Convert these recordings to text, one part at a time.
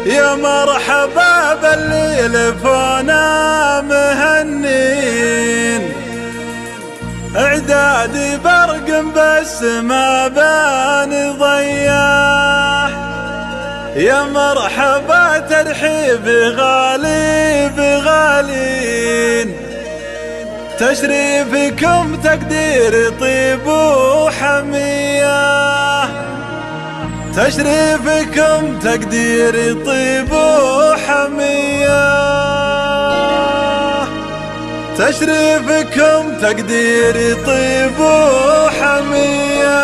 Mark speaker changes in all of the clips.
Speaker 1: يا مرحبا باللي لفونا مهنين، اعدادي برق بس ما بان ضياح. يا مرحبا ترحيب غالي بغالين، تشريفكم تقدير طيب وحمية، تشريفكم تقدير طيب وحمية، تشريفكم تقدير طيب وحمية.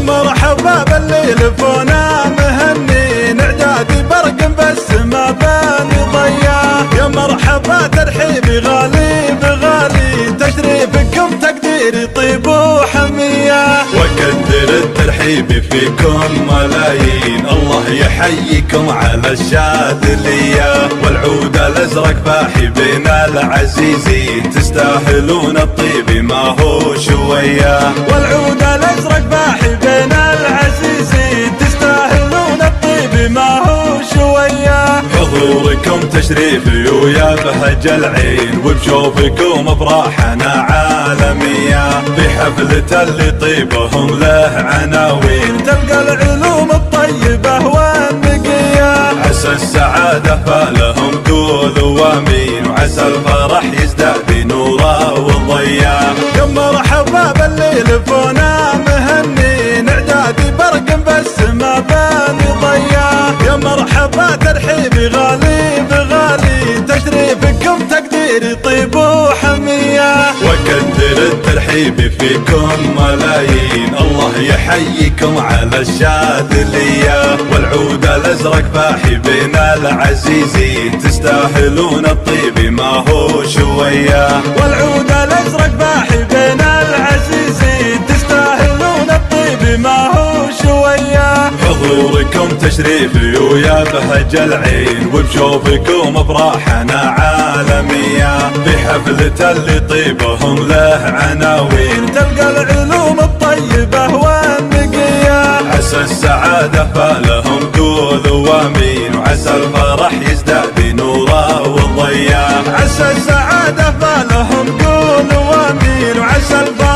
Speaker 1: مرحبا باللي لفونا مهنين، اعدادي برق بس ما بان ضياح. يا مرحبا ترحيبي غالي بغالي، تشريفكم تقديري طيب وحمية، وقدر الترحيب فيكم ملايين. الله يحييكم على الشاذلية، والعود الازرق باحي بين العزيزين، تستاهلون الطيب ما هو شوية. والعود الازرق باحي بين العزيزين، تستاهلون الطيب ما هو شوية. حضوركم تشريفي ويا بهج العين، وبشوفكم افراحنا عالمية. في حفلة اللي طيبهم له عناوين، تلقى العلوم الطيبة والنقية. عسى السعادة فالهم قولوا وامين، وعسى الفرح يزداد بنوره وضياء. يا مرحبا باللي لفونا مهنين، اعدادي برق بس ما بان ضياء. يا مرحبا ترحيبي غالي بغالي، تشريفكم تقديري طيب وحمية، وقدر الترحيب فيكم ملايين. الله يحييكم على الشاذلية، والعود الازرق باحي بين العزيزين، تستاهلون الطيب ما هو شوية. والعود الازرق باحي بين العزيزين، تستاهلون الطيب ما هو شوية. حضوركم تشريفي ويا بهج العين، وبشوفكم افراحنا عالمية. في حفلة اللي طيبهم له عناوين، تلقى العلوم الطيبة والنقية. عسى السعادة فالهم قولوا وامين، وعسى الفرح يزداد بنوره وضياء. عسى السعادة فالهم قولوا وامين، وعسى الفرح